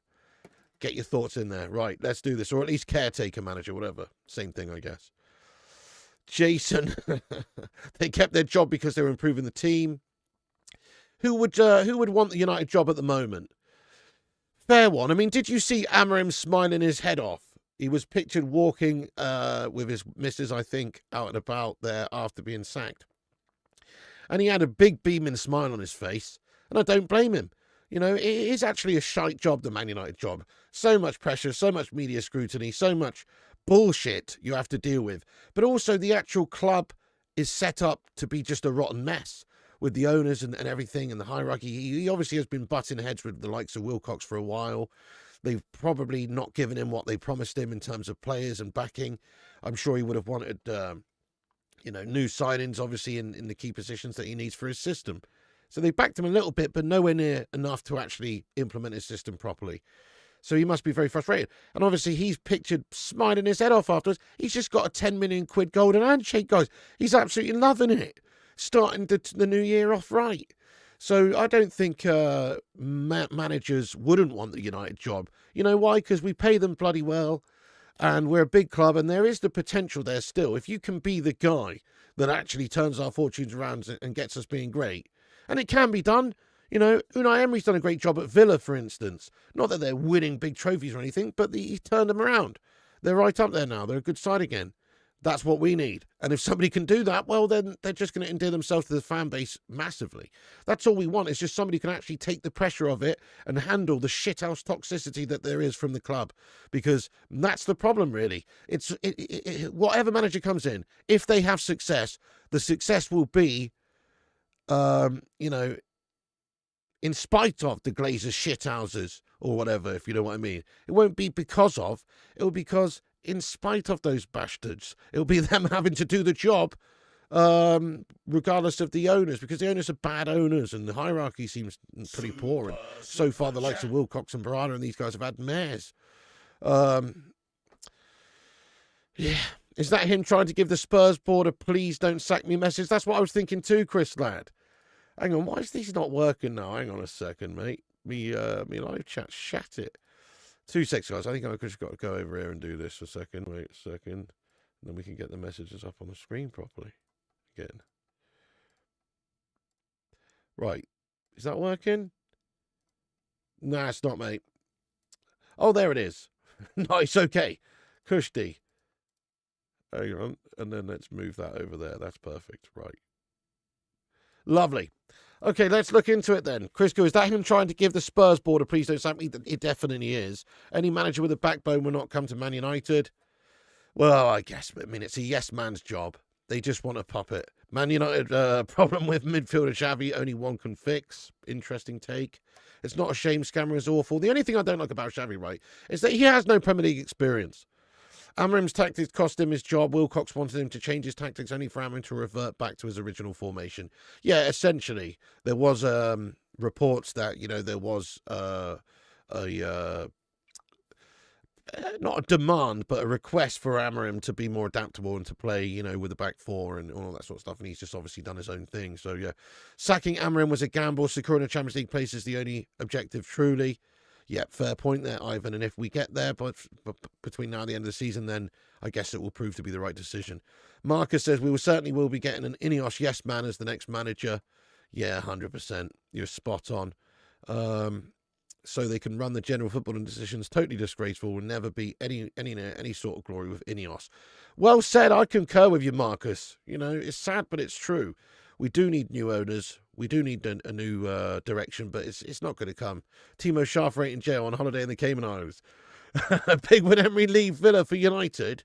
Get your thoughts in there. Right, let's do this. Or at least caretaker manager, whatever. Same thing, I guess. Jason, they kept their job because they were improving the team. Who would want the United job at the moment? Fair one. I mean, did you see Amorim smiling his head off? He was pictured walking with his missus, I think, out and about there after being sacked. And he had a big beaming smile on his face. And I don't blame him. It is actually a shite job, the Man United job. So much pressure, so much media scrutiny, so much bullshit you have to deal with. But also the actual club is set up to be just a rotten mess with the owners and everything and the hierarchy. He obviously has been butting heads with the likes of Wilcox for a while. They've probably not given him what they promised him in terms of players and backing. I'm sure he would have wanted, new signings, obviously, in the key positions that he needs for his system. So they backed him a little bit, but nowhere near enough to actually implement his system properly. So he must be very frustrated. And obviously he's pictured smiling his head off afterwards. He's just got a 10 million quid golden handshake, guys. He's absolutely loving it. Starting the new year off right. So I don't think managers wouldn't want the United job. You know why? Because we pay them bloody well. And we're a big club, and there is the potential there still. If you can be the guy that actually turns our fortunes around and gets us being great. And it can be done. Unai Emery's done a great job at Villa, for instance. Not that they're winning big trophies or anything, but he turned them around. They're right up there now. They're a good side again. That's what we need. And if somebody can do that, well, then they're just going to endear themselves to the fan base massively. That's all we want, is just somebody can actually take the pressure of it and handle the shithouse toxicity that there is from the club. Because that's the problem, really. Whatever manager comes in, if they have success, the success will be, in spite of the Glazers shithouses or whatever, if you know what I mean. It won't be because of, it'll be because in spite of those bastards. It'll be them having to do the job regardless of the owners, because the owners are bad owners and the hierarchy seems pretty poor. And so far, the likes of Wilcox and Barada and these guys have had mayors. Yeah. Is that him trying to give the Spurs board a please don't sack me message? That's what I was thinking too, Chris Ladd. Hang on, why is this not working now? Hang on a second, mate. Me live chat, shat it. 2 seconds, guys. I think I've just got to go over here and do this for a second. Wait a second. And then we can get the messages up on the screen properly. Again. Right. Is that working? Nah, it's not, mate. Oh, there it is. Nice, okay. Kushti. Hang on. And then let's move that over there. That's perfect. Right. Lovely. Okay, let's look into it then. Crisco, is that him trying to give the Spurs board a please don't sack me? It definitely is. Any manager with a backbone will not come to Man United. Well, I guess, I mean, it's a yes man's job. They just want a puppet. Man United, problem with midfielder Xavi, only one can fix. Interesting take. It's not a shame. Scammer is awful. The only thing I don't like about Xavi, right, is that he has no Premier League experience. Amorim's tactics cost him his job. Wilcox wanted him to change his tactics only for Amorim to revert back to his original formation. Yeah, essentially, there was reports that, you know, there was not a demand, but a request for Amorim to be more adaptable and to play, you know, with the back four and all that sort of stuff. And he's just obviously done his own thing. So, yeah, sacking Amorim was a gamble. Securing a Champions League place is the only objective, truly. Yeah, fair point there, Ivan. And if we get there but between now and the end of the season, then I guess it will prove to be the right decision. Marcus says, we will be getting an Ineos yes man as the next manager. Yeah, 100%. You're spot on. So they can run the general footballing decisions. Totally disgraceful. Will never be any sort of glory with Ineos. Well said. I concur with you, Marcus. You know, it's sad, but it's true. We do need new owners. We do need a new direction, but it's not going to come. Timo Schaaf in jail on holiday in the Cayman Islands. Big when Emery leave Villa for United?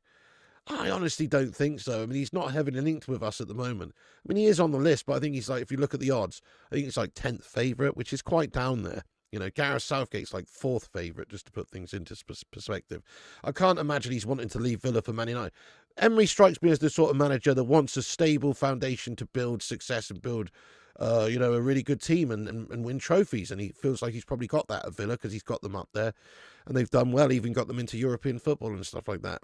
I honestly don't think so. I mean, he's not heavily linked with us at the moment. I mean, he is on the list, but I think he's like, if you look at the odds, I think it's like 10th favourite, which is quite down there. You know, Gareth Southgate's like 4th favourite, just to put things into perspective. I can't imagine he's wanting to leave Villa for Man United. Emery strikes me as the sort of manager that wants a stable foundation to build success and build, you know, a really good team and win trophies. And he feels like he's probably got that at Villa because he's got them up there. And they've done well, even got them into European football and stuff like that.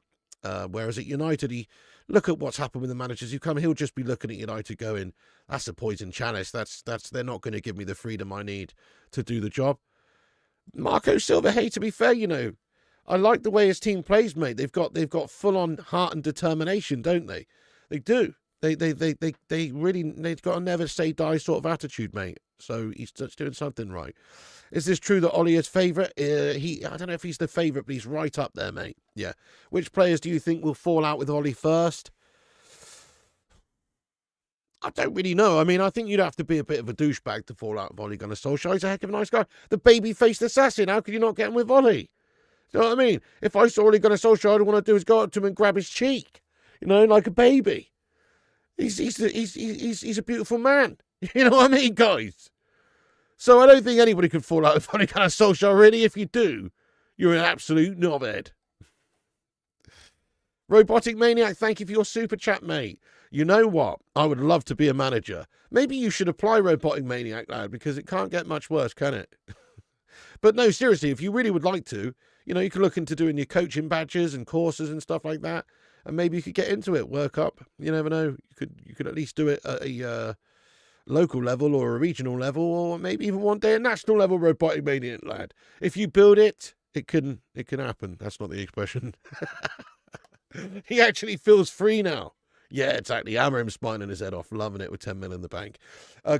Whereas at United, look at what's happened with the managers who come. He'll just be looking at United going, that's a poison chalice. They're not going to give me the freedom I need to do the job. Marco Silva, hey, to be fair, you know, I like the way his team plays, mate. They've got full on heart and determination, don't they? They do. They really, they've got a never say die sort of attitude, mate. So he's just doing something right. Is this true that Ollie is favourite? I don't know if he's the favourite, but he's right up there, mate. Yeah. Which players do you think will fall out with Ollie first? I don't really know. I mean, I think you'd have to be a bit of a douchebag to fall out with Ole Gunnar Solskjaer. He's a heck of a nice guy. The baby-faced assassin. How could you not get him with Ollie? You know what I mean? If I saw Ole Gunnar Solskjaer, all I want to do is go up to him and grab his cheek. You know, like a baby. He's a beautiful man. You know what I mean, guys? So I don't think anybody could fall out with Ole Gunnar Solskjaer, really. If you do, you're an absolute knobhead. Robotic Maniac, thank you for your super chat, mate. You know what? I would love to be a manager. Maybe you should apply Robotic Maniac, lad, because it can't get much worse, can it? But no, seriously, if you really would like to, you know, you could look into doing your coaching badges and courses and stuff like that, and maybe you could get into it, work up. You never know. You could at least do it at a local level or a regional level, or maybe even one day a national level, Robotic Maniac, lad. If you build it, it can happen. That's not the expression. He actually feels free now. Yeah, exactly. Amorim smiling his head off, loving it with 10 mil in the bank.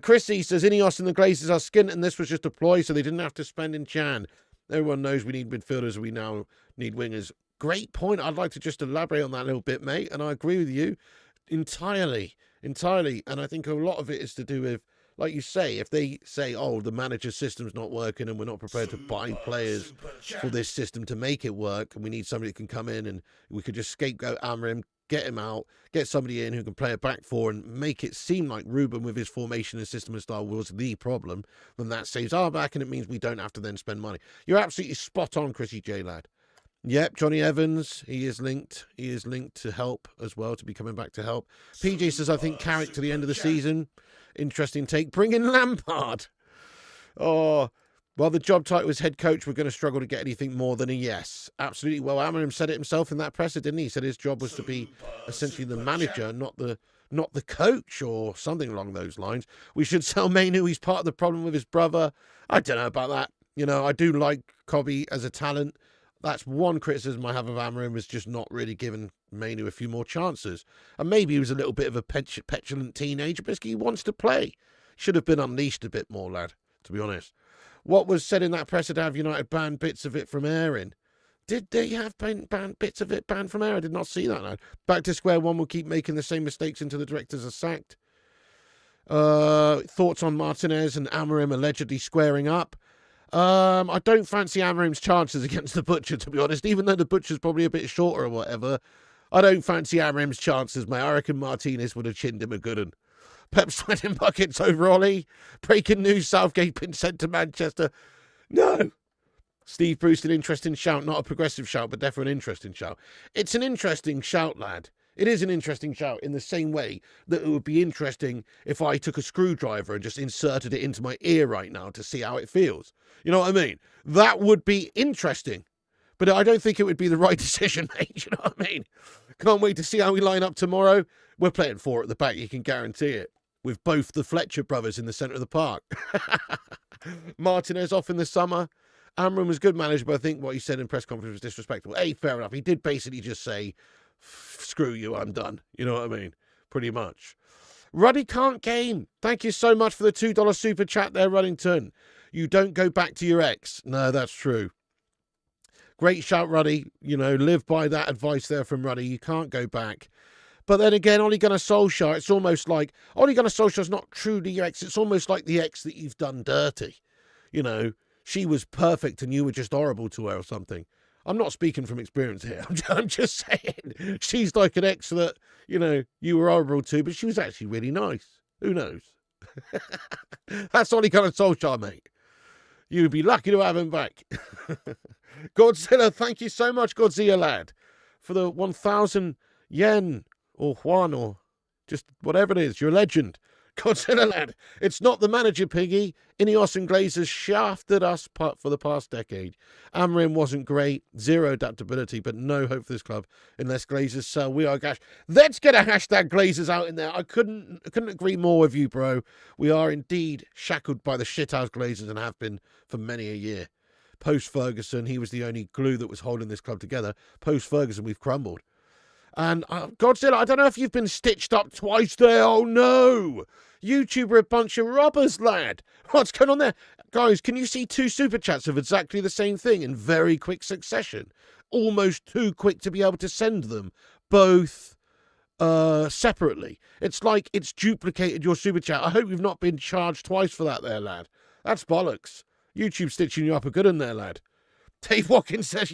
Chrissy says, Ineos and the Glazers are skint, and this was just a ploy, so they didn't have to spend in Jan. Everyone knows we need midfielders, we now need wingers. Great point. I'd like to just elaborate on that a little bit, mate, and I agree with you entirely. And I think a lot of it is to do with, like you say, if they say, oh, the manager system's not working and we're not prepared to buy players for this system to make it work, and we need somebody that can come in and we could just scapegoat Amorim, get him out, get somebody in who can play a back four and make it seem like Ruben with his formation and system and style was the problem, then that saves our back and it means we don't have to then spend money. You're absolutely spot on, Chrissy J. Lad. Yep, Johnny Evans, he is linked. He is linked to help as well, to be coming back to help. PJ says, I think Carrick to the end of the season. Interesting take. Bring in Lampard. Oh, well, the job title was head coach. We're going to struggle to get anything more than a yes. Absolutely. Well, Amorim said it himself in that presser, didn't he? He said his job was to be essentially the manager, not the coach or something along those lines. We should sell Mainu. He's part of the problem with his brother. I don't know about that. You know, I do like Cobby as a talent. That's one criticism I have of Amorim, is just not really giving Mainu a few more chances. And maybe he was a little bit of a petulant teenager, but he wants to play. Should have been unleashed a bit more, lad, to be honest. What was said in that presser to have United banned bits of it from airing? Did they have banned bits of it banned from air? I did not see that, lad. Back to square one, we'll keep making the same mistakes until the directors are sacked. Thoughts on Martinez and Amorim allegedly squaring up? I don't fancy Amorim's chances against the Butcher, to be honest. Even though the Butcher's probably a bit shorter or whatever, I don't fancy Amorim's chances, mate. I reckon Martinez would have chinned him a good one. Pep sweating buckets over Ollie. Breaking news, Southgate been sent to Manchester. No. Steve Bruce, an interesting shout. Not a progressive shout, but definitely an interesting shout. It's an interesting shout, lad. It is an interesting shout in the same way that it would be interesting if I took a screwdriver and just inserted it into my ear right now to see how it feels. You know what I mean? That would be interesting. But I don't think it would be the right decision, mate. You know what I mean? Can't wait to see how we line up tomorrow. We're playing 4 at the back, you can guarantee it. With both the Fletcher brothers in the centre of the park. Martinez off in the summer. Amorim was good manager, but I think what he said in press conference was disrespectful. Hey, fair enough. He did basically just say, screw you, I'm done. You know what I mean? Pretty much. Ruddy can't game. Thank you so much for the $2 super chat there, Ruddington. You don't go back to your ex. No, that's true. Great shout, Ruddy. You know, live by that advice there from Ruddy. You can't go back. But then again, Ole Gunnar Solskjaer, it's almost like, Ole Gunnar Solskjaer's not truly your ex. It's almost like the ex that you've done dirty. You know, she was perfect and you were just horrible to her or something. I'm not speaking from experience here. I'm just saying she's like an ex that, you know, you were horrible to, but she was actually really nice. Who knows? That's Ole Gunnar Solskjaer, mate. You'd be lucky to have him back. Godzilla, thank you so much, Godzilla lad, for the 1,000 yen. Or Juan, or just whatever it is. You're a legend. Godzilla lad. It's not the manager, Piggy. Ineos and Glazers shafted us for the past decade. Amorim wasn't great. Zero adaptability, but no hope for this club unless Glazers sell. We are gash. Let's get a hashtag Glazers out in there. I couldn't agree more with you, bro. We are indeed shackled by the shithouse Glazers and have been for many a year. Post-Ferguson, he was the only glue that was holding this club together. Post-Ferguson, we've crumbled. And Godzilla, I don't know if you've been stitched up twice there. Oh, no. YouTube are a bunch of robbers, lad. What's going on there? Guys, can you see 2 super chats of exactly the same thing in very quick succession? Almost too quick to be able to send them both separately. It's like it's duplicated your super chat. I hope you've not been charged twice for that there, lad. That's bollocks. YouTube stitching you up a good one there, lad. Dave Watkins says,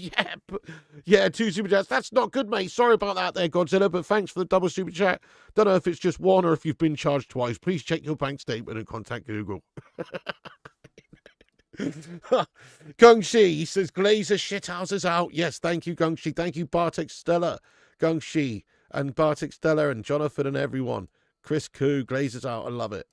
yeah, 2 super chats. That's not good, mate. Sorry about that there, Godzilla, but thanks for the double super chat. Don't know if it's just one or if you've been charged twice. Please check your bank statement and contact Google. Gungshi, he says, Glazer shithouses out. Yes, thank you, Gungshi. Thank you, Bartek Stella. Gungshi and Bartek Stella and Jonathan and everyone. Chris Koo, Glazers out. I love it.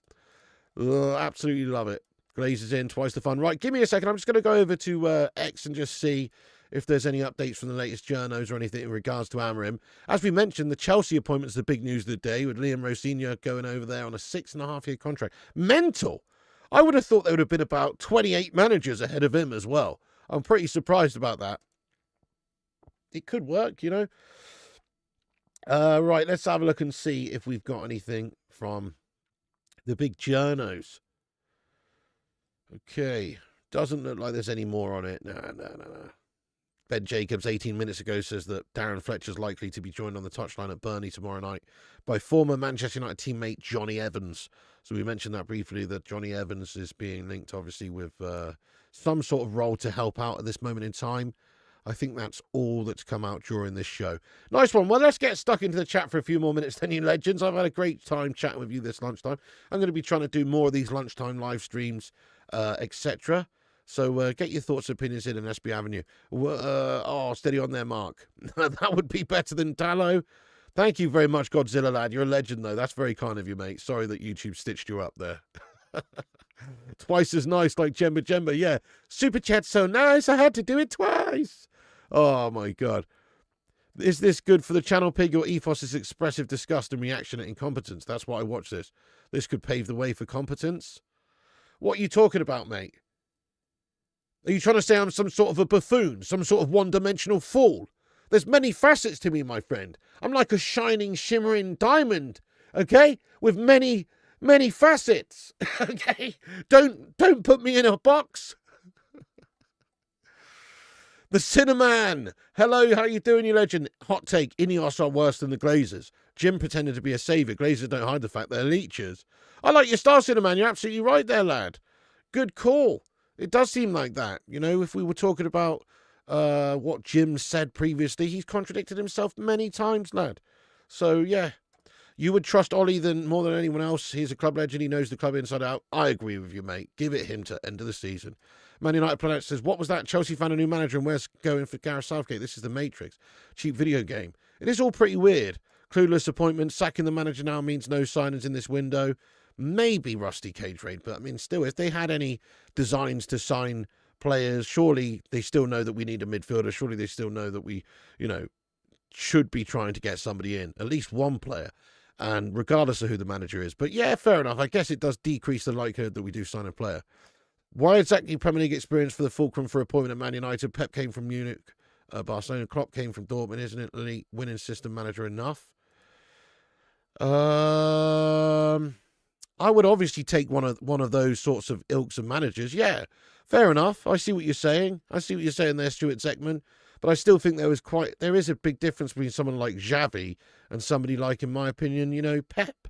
Absolutely love it. Glazers in, twice the fun. Right, give me a second. I'm just going to go over to X and just see if there's any updates from the latest journos or anything in regards to Amorim. As we mentioned, the Chelsea appointment's the big news of the day, with Liam Rosinha going over there on a 6.5-year contract. Mental! I would have thought there would have been about 28 managers ahead of him as well. I'm pretty surprised about that. It could work, you know. Right, let's have a look and see if we've got anything from the big journos. Okay, doesn't look like there's any more on it. No. Ben Jacobs, 18 minutes ago, says that Darren Fletcher is likely to be joined on the touchline at Burnley tomorrow night by former Manchester United teammate Johnny Evans. So we mentioned that briefly, that Johnny Evans is being linked, obviously, with some sort of role to help out at this moment in time. I think that's all that's come out during this show. Nice one. Well, let's get stuck into the chat for a few more minutes then, you legends. I've had a great time chatting with you this lunchtime. I'm going to be trying to do more of these lunchtime live streams, etc. So get your thoughts and opinions in on SB Avenue. Steady on there, Mark. That would be better than Tallow. Thank you very much, Godzilla lad. You're a legend, though. That's very kind of you, mate. Sorry that YouTube stitched you up there. Twice as nice, like Jemba Jemba. Yeah, Super Chat's so nice, I had to do it twice. Oh, my God. Is this good for the channel, Pig? Your ethos is expressive disgust and reaction at incompetence. That's why I watch this. This could pave the way for competence. What are you talking about, mate? Are you trying to say I'm some sort of a buffoon, some sort of one-dimensional fool? There's many facets to me, my friend. I'm like a shining, shimmering diamond, okay? With many, many facets, okay? Don't put me in a box. The Cinnamon. Hello, how you doing, you legend? Hot take, Ineos are worse than the Glazers. Jim pretended to be a saviour. Glazers don't hide the fact they're leechers. I like your style, Cinnamon. You're absolutely right there, lad. Good call. It does seem like that. You know, if we were talking about what Jim said previously, he's contradicted himself many times, lad. So, yeah. You would trust Ollie more than anyone else. He's a club legend. He knows the club inside out. I agree with you, mate. Give it him to end of the season. Man United Planet says, what was that? Chelsea found a new manager and where's going for Gareth Southgate? This is the Matrix. Cheap video game. It is all pretty weird. Clueless appointment. Sacking the manager now means no signings in this window. Maybe Rusty Cage Raid, but I mean, still, if they had any designs to sign players, surely they still know that we need a midfielder. Surely they still know that we, should be trying to get somebody in, at least one player. And regardless of who the manager is. But yeah, fair enough. I guess it does decrease the likelihood that we do sign a player. Why exactly Premier League experience for the fulcrum for appointment at Man United? Pep came from Munich, Barcelona. Klopp came from Dortmund. Isn't it elite winning system manager enough? I would obviously take one of those sorts of ilks of managers. Yeah, fair enough. I see what you're saying. I see what you're saying there, Stuart Zeckman. But I still think there is a big difference between someone like Xavi and somebody like, in my opinion, Pep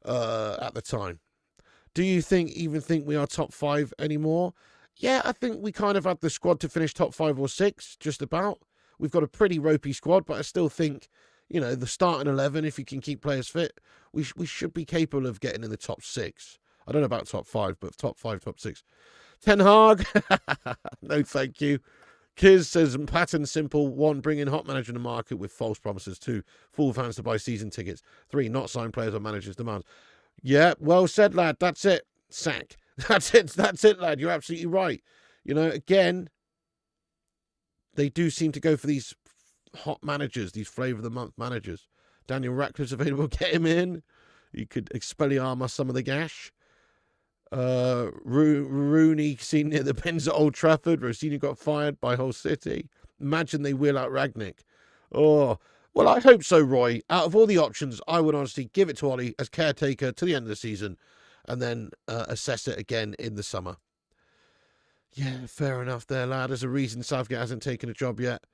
at the time. Do you even think we are top 5 anymore? Yeah, I think we kind of had the squad to finish top 5 or 6, just about. We've got a pretty ropey squad, but I still think, the starting 11, if you can keep players fit, we should be capable of getting in the top 6. I don't know about top 5, but top 5, top 6. Ten Hag, no thank you. Kiz says, pattern simple. 1, bring in hot manager in the market with false promises. 2, fool fans to buy season tickets. 3, not sign players on managers' demands. Yeah, well said, lad. That's it. Sack. That's it, lad. You're absolutely right. Again, they do seem to go for these hot managers, these flavour of the month managers. Daniel Radcliffe's available. Get him in. You could Expelliarmus some of the gash. Rooney seen near the pins at Old Trafford. Rossini got fired by Hull City. Imagine they wheel out Ragnick. Oh, well, I hope so, Roy. Out of all the options, I would honestly give it to Ollie as caretaker to the end of the season and then assess it again in the summer. Yeah, fair enough there, lad. There's a reason Southgate hasn't taken a job yet.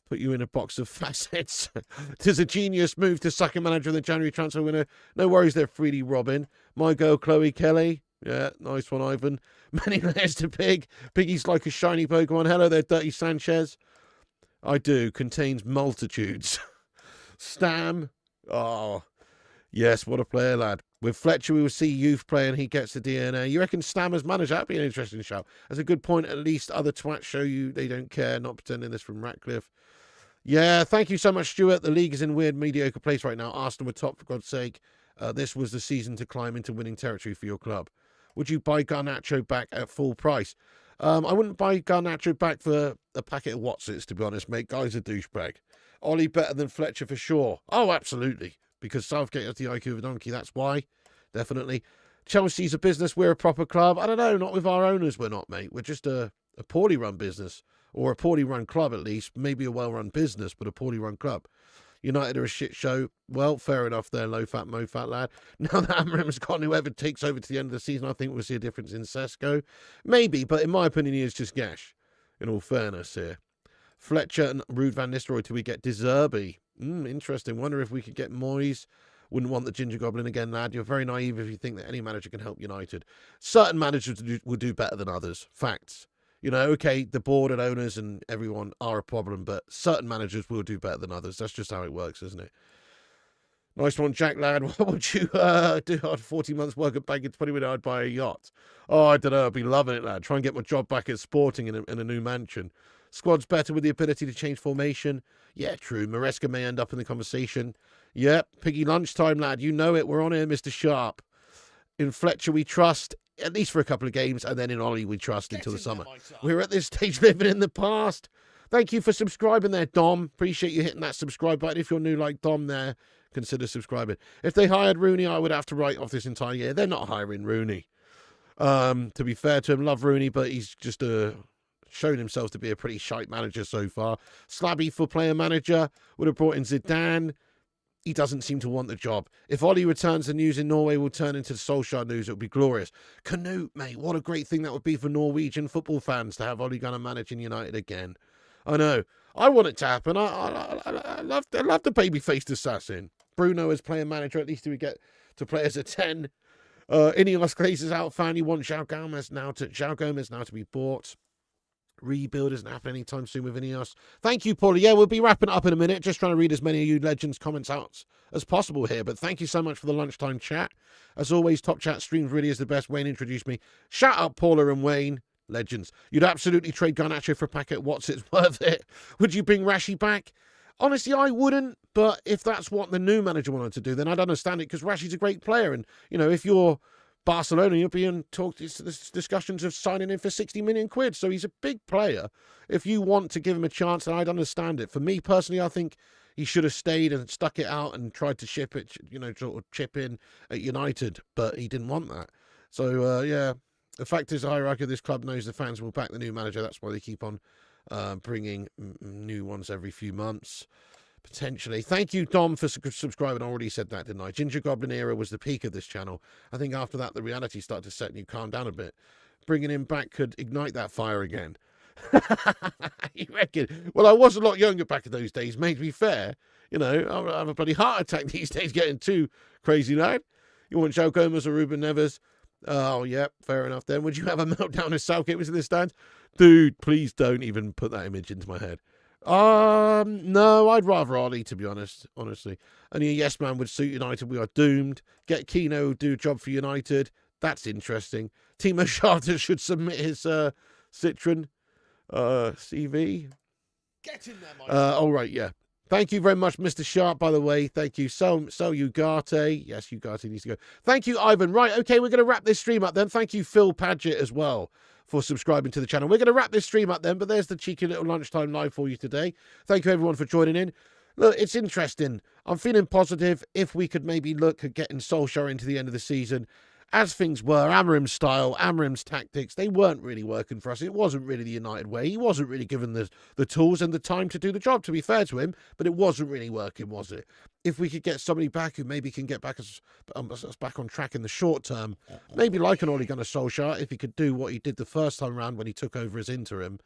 Put you in a box of facets. Tis a genius move to sack a manager in the January transfer window. No worries there, Freedy Robin. My girl, Chloe Kelly. Yeah, nice one, Ivan. Many layers to Pig. Piggy's like a shiny Pokemon. Hello there, Dirty Sanchez. I do. Contains multitudes. Stam. Oh, yes, what a player, lad. With Fletcher, we will see youth play and he gets the DNA. You reckon Stam as manager? That'd be an interesting shout. That's a good point. At least other twats show you they don't care. Not pretending this from Ratcliffe. Yeah, thank you so much, Stuart. The league is in weird, mediocre place right now. Arsenal were top, for God's sake. This was the season to climb into winning territory for your club. Would you buy Garnacho back at full price? I wouldn't buy Garnacho back for a packet of Watsits, to be honest, mate. Guy's a douchebag. Ollie better than Fletcher for sure. Oh, absolutely. Because Southgate has the IQ of a donkey. That's why. Definitely. Chelsea's a business. We're a proper club. I don't know. Not with our owners, we're not, mate. We're just a poorly run business. Or a poorly run club, at least. Maybe a well-run business, but a poorly run club. United are a shit show. Well, fair enough there, low-fat, mo-fat lad. Now that Amorim's gone, whoever takes over to the end of the season, I think we'll see a difference in Sesko. Maybe, but in my opinion, he is just gash. In all fairness here. Fletcher and Ruud van Nistelrooy till we get De Zerbi. Interesting. Wonder if we could get Moyes. Wouldn't want the Ginger Goblin again, lad. You're very naive if you think that any manager can help United. Certain managers will do better than others. Facts. You know, okay, the board and owners and everyone are a problem, but certain managers will do better than others. That's just how it works, isn't it? Nice one, Jack Lad. What would you do after 40 months work at bank in 20 minutes? I'd buy a yacht. Oh, I don't know. I'd be loving it, lad. Try and get my job back at Sporting in a new mansion. Squad's better with the ability to change formation. Yeah, true. Maresca may end up in the conversation. Yep, Piggy lunchtime, lad. You know it. We're on here, Mr. Sharp. In Fletcher, we trust, at least for a couple of games, and then in Ollie, we trust until the summer. We're at this stage living in the past. Thank you for subscribing there, Dom. Appreciate you hitting that subscribe button. If you're new like Dom there, consider subscribing. If they hired Rooney, I would have to write off this entire year. They're not hiring Rooney. To be fair to him, love Rooney, but he's just shown himself to be a pretty shite manager so far. Slabby for player manager. Would have brought in Zidane. He doesn't seem to want the job. If Ollie returns, the news in Norway will turn into Solskjaer news. It would be glorious. Canute, mate, what a great thing that would be for Norwegian football fans to have Ole Gunnar managing United again. I know. I want it to happen. I love the baby-faced assassin. Bruno as player manager, at least we get to play as a 10. Ineos Glaze out fan. You want João Gomez now to be bought. Rebuild isn't happening anytime soon with Ineos. Thank you, Paulie. Yeah, we'll be wrapping it up in a minute. Just trying to read as many of you legends' comments out as possible here. But thank you so much for the lunchtime chat. As always, Top Chat streams really is the best. Wayne introduced me. Shout out Paula and Wayne. Legends. You'd absolutely trade Garnacho for a packet. What's it's worth it? Would you bring Rashi back? Honestly, I wouldn't. But if that's what the new manager wanted to do, then I'd understand it because Rashi's a great player. And, you know, if you're Barcelona, you'll be in discussions of signing him for 60 million quid. So he's a big player. If you want to give him a chance, then I'd understand it. For me personally, I think he should have stayed and stuck it out and tried to ship it, you know, sort of chip in at United, but he didn't want that. So, yeah, the fact is the hierarchy of this club knows the fans will back the new manager. That's why they keep on bringing new ones every few months. Potentially. Thank you, Dom, for subscribing. I already said that, didn't I? Ginger Goblin era was the peak of this channel. I think after that, the reality started to set and you calmed down a bit. Bringing him back could ignite that fire again. You reckon? Well, I was a lot younger back in those days, mate, to be fair. You know, I have a bloody heart attack these days getting too crazy, lad. You want João Gomez or Ruben Neves? Oh, yeah, fair enough then. Would you have a meltdown if Southgate was in the stands? Dude, please don't even put that image into my head. No, I'd rather Ollie, to be honest, honestly. Only a yes man would suit United. We are doomed. Get Keno, do a job for United. That's interesting. Timo Charter should submit his Citroen CV. Get in there, Mike. All right, yeah. Thank you very much, Mr. Sharp, by the way. Thank you. So Ugarte. Yes, Ugarte needs to go. Thank you, Ivan. Right, okay, we're going to wrap this stream up then. Thank you, Phil Padgett, as well, for subscribing to the channel. We're going to wrap this stream up then, but there's the cheeky little lunchtime live for you today. Thank you, everyone, for joining in. Look, it's interesting. I'm feeling positive if we could maybe look at getting Solskjaer into the end of the season. As things were, Amorim's style, Amorim's tactics, they weren't really working for us. It wasn't really the United way. He wasn't really given the tools and the time to do the job, to be fair to him, but it wasn't really working, was it? If we could get somebody back who maybe can get back us back on track in the short term, maybe like an Ole Gunnar Solskjaer, if he could do what he did the first time around when he took over as interim,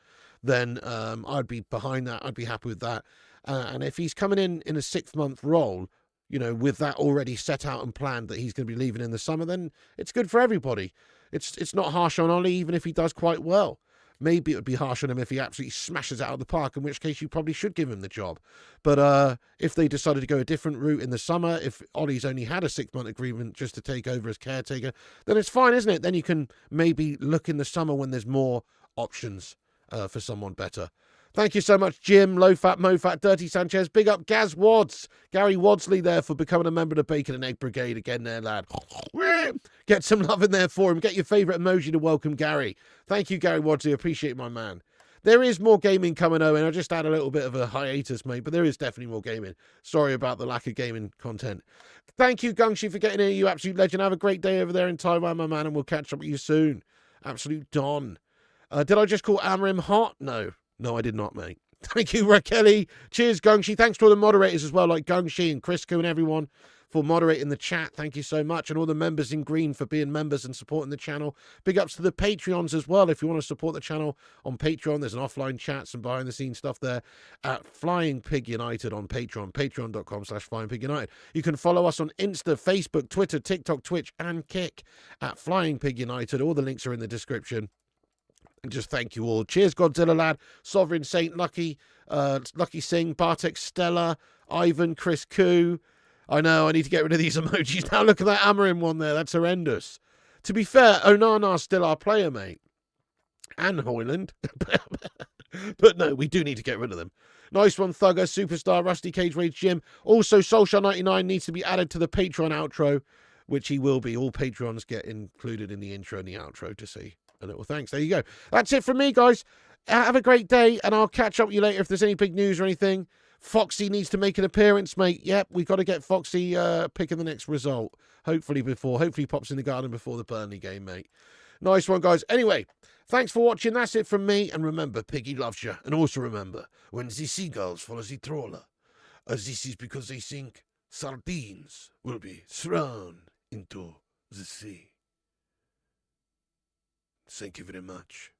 then I'd be behind that. I'd be happy with that. And if he's coming in a 6-month role, you know, with that already set out and planned that he's going to be leaving in the summer, then it's good for everybody. It's not harsh on Ollie, even if he does quite well. Maybe it would be harsh on him if he absolutely smashes it out of the park, in which case you probably should give him the job. But if they decided to go a different route in the summer, if Ollie's only had a 6-month agreement just to take over as caretaker, then it's fine, isn't it? Then you can maybe look in the summer when there's more options for someone better. Thank you so much, Jim, Low Fat, Mo Fat, Dirty Sanchez. Big up Gaz Wads. Gary Wadsley there for becoming a member of the Bacon and Egg Brigade again there, lad. Get some love in there for him. Get your favourite emoji to welcome Gary. Thank you, Gary Wadsley. Appreciate my man. There is more gaming coming, Owen. I just had a little bit of a hiatus, mate, but there is definitely more gaming. Sorry about the lack of gaming content. Thank you, Gungshi, for getting here, you absolute legend. Have a great day over there in Taiwan, my man, and we'll catch up with you soon. Absolute Don. Did I just call Amorim hot? No, I did not, mate. Thank you, Raquel. Cheers, Gungshi. Thanks to all the moderators as well, like Gungshi and Crisco and everyone for moderating the chat. Thank you so much. And all the members in green for being members and supporting the channel. Big ups to the Patreons as well. If you want to support the channel on Patreon, there's an offline chat, some behind-the-scenes stuff there at Flying Pig United on Patreon, patreon.com/Flying Pig United. You can follow us on Insta, Facebook, Twitter, TikTok, Twitch, and Kick at Flying Pig United. All the links are in the description. And just thank you all. Cheers, Godzilla Lad, Sovereign Saint, Lucky Singh, Bartek Stella, Ivan, Chris Koo. I know, I need to get rid of these emojis now. Look at that Amorim one there. That's horrendous. To be fair, Onana's still our player, mate. And Hoyland. But no, we do need to get rid of them. Nice one, Thugger, Superstar, Rusty Cage Rage Jim. Also, Solskjaer99 needs to be added to the Patreon outro, which he will be. All Patrons get included in the intro and the outro to see a little thanks. There you go. That's it from me, guys. Have a great day, and I'll catch up with you later if there's any big news or anything. Foxy needs to make an appearance, mate. Yep, we've got to get Foxy picking the next result. Hopefully he pops in the garden before the Burnley game, mate. Nice one, guys. Anyway, thanks for watching. That's it from me. And remember, Piggy loves you. And also remember, when the seagulls follow the trawler, this is because they think sardines will be thrown into the sea. Thank you very much.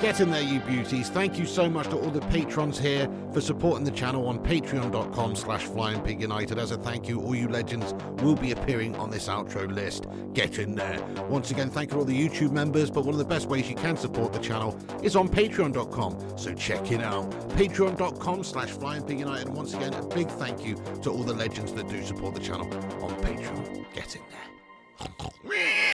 Get in there, you beauties. Thank you so much to all the patrons here for supporting the channel on patreon.com/FlyingPigUnited. As a thank you, all you legends will be appearing on this outro list. Get in there. Once again, thank you to all the YouTube members, but one of the best ways you can support the channel is on patreon.com, so check it out. Patreon.com/FlyingPigUnited. And once again, a big thank you to all the legends that do support the channel on Patreon. Get in there.